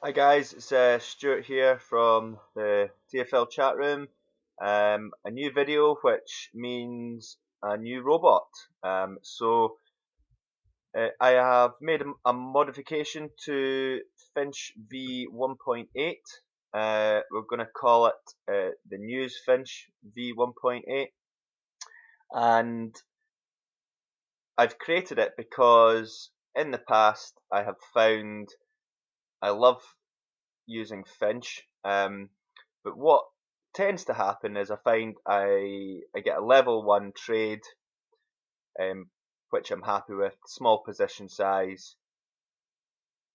Hi guys, it's Stuart here from the TFL chat room. A new video, which means a new robot. I have made a modification to Finch v 1.8. We're going to call it the News Finch v 1.8, and I've created it because in the past I have found I love using Finch. But what tends to happen is I find I get a level 1 trade, um, which I'm happy with, small position size.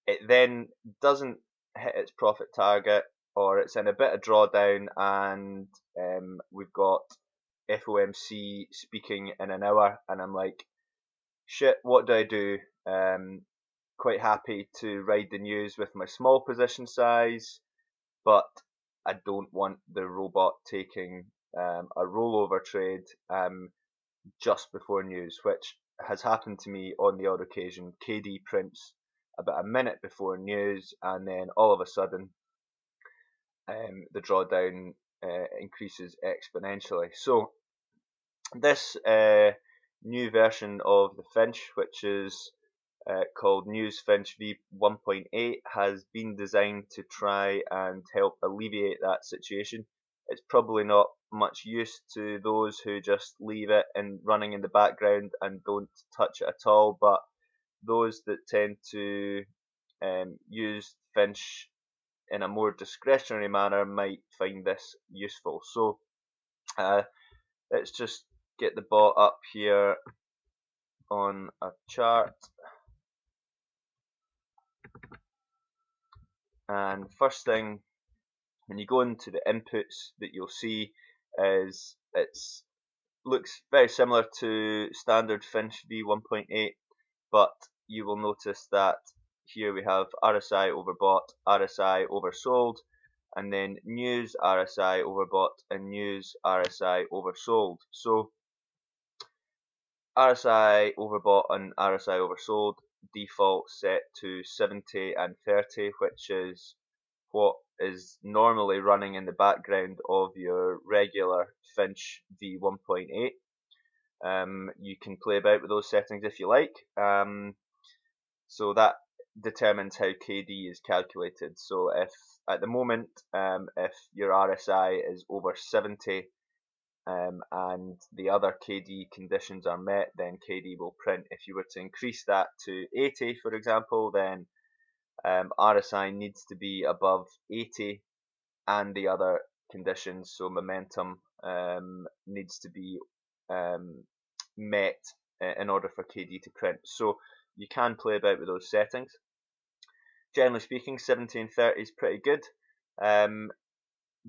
It then doesn't hit its profit target, or it's in a bit of drawdown, and we've got FOMC speaking in an hour, and I'm like, shit, what do I do? Quite happy to ride the news with my small position size, but I don't want the robot taking a rollover trade just before news, which has happened to me on the odd occasion. KD prints about a minute before news, and then all of a sudden the drawdown increases exponentially. So this new version of the Finch, which is called News Finch v 1.8, has been designed to try and help alleviate that situation. It's probably not much use to those who just leave it and running in the background and don't touch it at all, but those that tend to use Finch in a more discretionary manner might find this useful. So uh, let's just get the bot up here on a chart. And first thing, when you go into the inputs, that you'll see is it's looks very similar to standard Finch v1.8, but you will notice that here we have RSI overbought, RSI oversold, and then news RSI overbought and news RSI oversold. So RSI overbought and RSI oversold default set to 70 and 30, which is what is normally running in the background of your regular Finch v1.8. You can play about with those settings if you like. So that determines how KD is calculated. So if at the moment, if your RSI is over 70, and the other KD conditions are met, then KD will print. If you were to increase that to 80, for example, then RSI needs to be above 80, and the other conditions, so momentum, needs to be met in order for KD to print. So you can play about with those settings. Generally speaking, 70 and 30 is pretty good.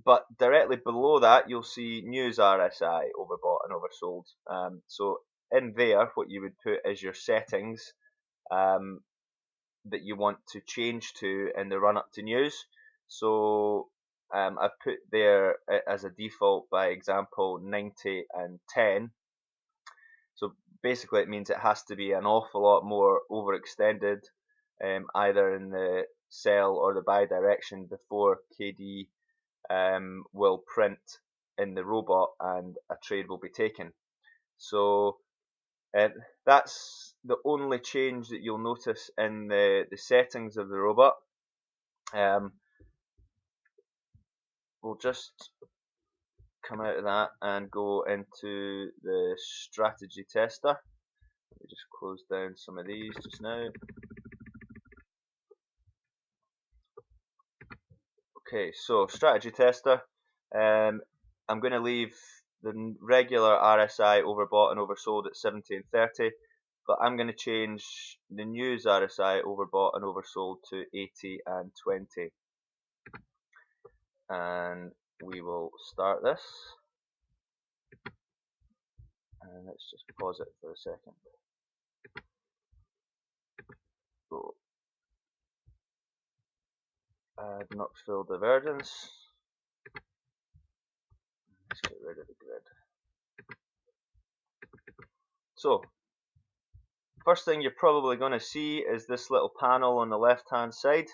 But directly below that, you'll see news RSI overbought and oversold. So in there, what you would put is your settings that you want to change to in the run up to news. So I've put there as a default, by example, 90 and 10. So basically, it means it has to be an awful lot more overextended, either in the sell or the buy direction, before KD will print in the robot and a trade will be taken. So that's the only change that you'll notice in the settings of the robot. We'll just come out of that and go into the strategy tester. Let me just close down some of these just now. Okay, so strategy tester. I'm going to leave the regular RSI overbought and oversold at 70 and 30, but I'm going to change the news RSI overbought and oversold to 80 and 20. And we will start this. And let's just pause it for a second. So, add Knoxville divergence. Let's get rid of the grid. So, first thing you're probably going to see is this little panel on the left hand side.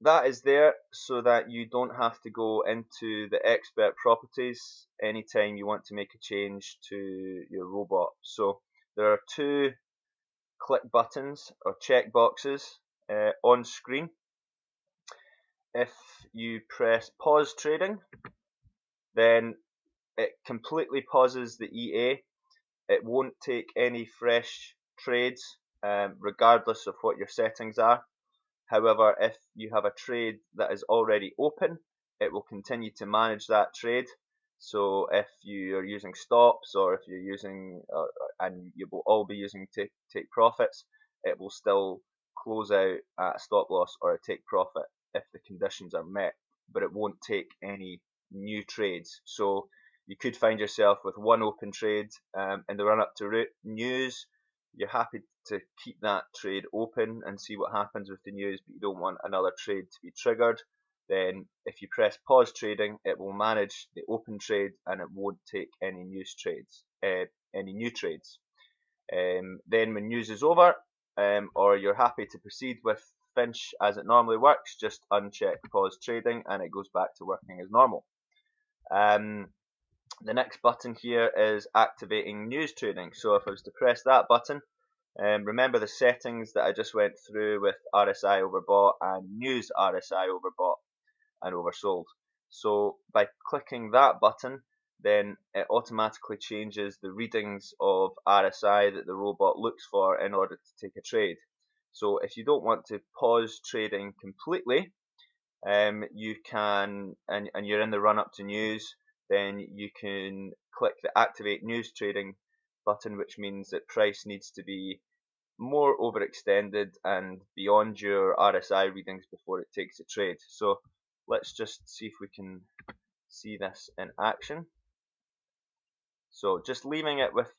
That is there so that you don't have to go into the expert properties anytime you want to make a change to your robot. So there are two click buttons or check boxes on screen. If you press pause trading, then it completely pauses the EA. It won't take any fresh trades regardless of what your settings are. However, if you have a trade that is already open, it will continue to manage that trade. So if you are using stops, or if you're using, and you will all be using take profits, it will still close out at a stop loss or a take profit if the conditions are met, but it won't take any new trades. So you could find yourself with one open trade in the run up to news. You're happy to keep that trade open and see what happens with the news, but you don't want another trade to be triggered. Then if you press pause trading, it will manage the open trade and it won't take any new trades. Then when news is over, or you're happy to proceed with Finch as it normally works, just uncheck pause trading and it goes back to working as normal. The next button here is activating news trading. So if I was to press that button, remember the settings that I just went through with RSI overbought and news RSI overbought and oversold. So by clicking that button, then it automatically changes the readings of RSI that the robot looks for in order to take a trade. So if you don't want to pause trading completely, you can, and you're in the run up to news, then you can click the activate news trading button, which means that price needs to be more overextended and beyond your RSI readings before it takes a trade. So let's just see if we can see this in action. So just leaving it with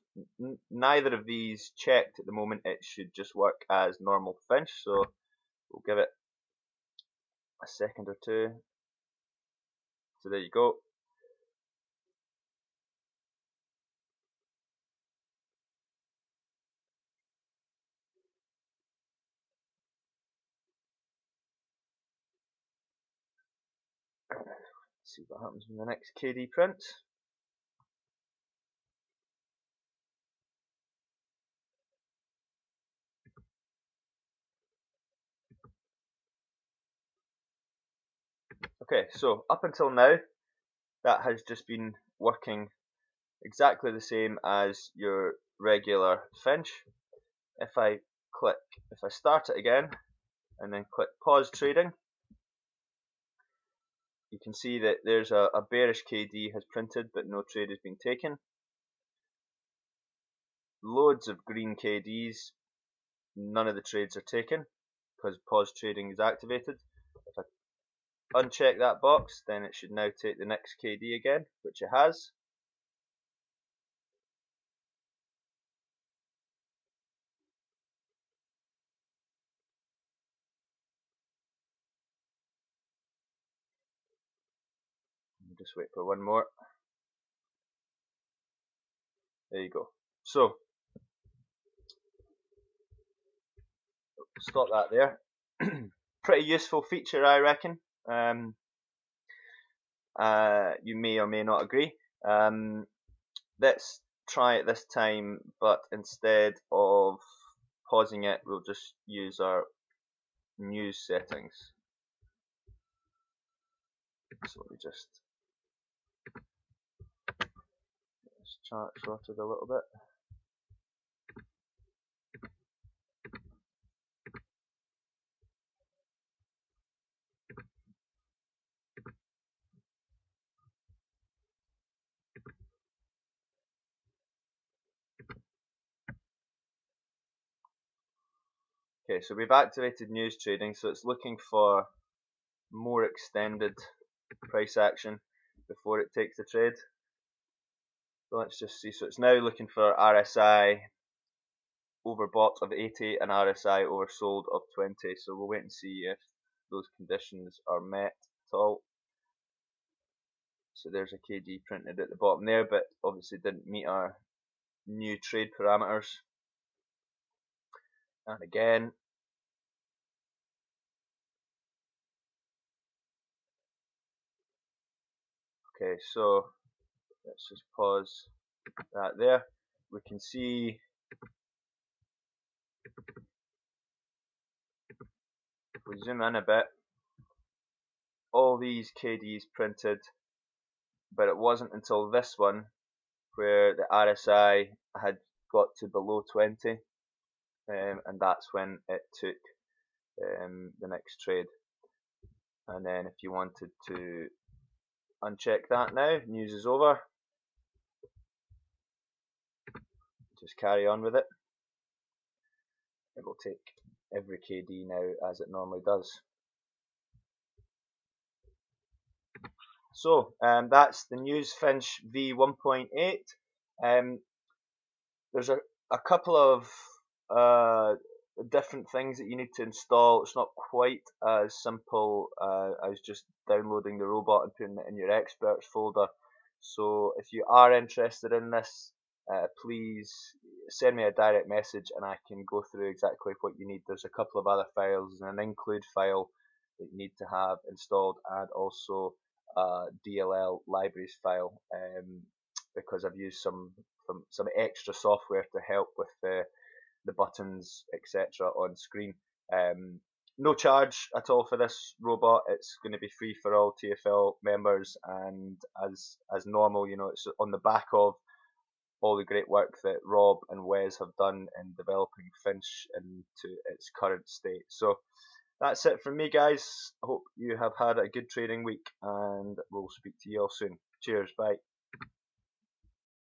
neither of these checked at the moment, it should just work as normal Finch. So we'll give it a second or two. So there you go. Let's see what happens in the next KD print. Okay, so up until now, that has just been working exactly the same as your regular Finch. If I start it again and then click pause trading, you can see that there's a bearish KD has printed but no trade has been taken. Loads of green KDs, none of the trades are taken because pause trading is activated. If I uncheck that box, then it should now take the next KD again, which it has. Just wait for one more. There you go. So stop that there. Pretty useful feature, I reckon. You may or may not agree. Let's try it this time, but instead of pausing it, we'll just use our news settings. So we just this chart sorted a little bit. Okay, so we've activated news trading, so it's looking for more extended price action before it takes the trade. So let's just see. So it's now looking for RSI overbought of 80 and RSI oversold of 20. So we'll wait and see if those conditions are met at all. So there's a KD printed at the bottom there, but obviously didn't meet our new trade parameters. And again, Okay, so let's just pause that there. We can see if we zoom in a bit, all these KDs printed, but it wasn't until this one where the RSI had got to below 20, and that's when it took the next trade. And then if you wanted to uncheck that now, news is over, just carry on with it. It will take every KD now as it normally does. So that's the News Finch V1.8. There's a couple of different things that you need to install. It's not quite as simple as just downloading the robot and putting it in your experts folder. So if you are interested in this, please send me a direct message and I can go through exactly what you need. There's a couple of other files and an include file that you need to have installed, and also a DLL libraries file, because I've used some extra software to help with the buttons, etc. on screen. No charge at all for this robot. It's going to be free for all TFL members, and as normal, you know, it's on the back of all the great work that Rob and Wes have done in developing Finch into its current state. So that's it from me, guys. I hope you have had a good trading week, and we'll speak to you all soon. Cheers, bye.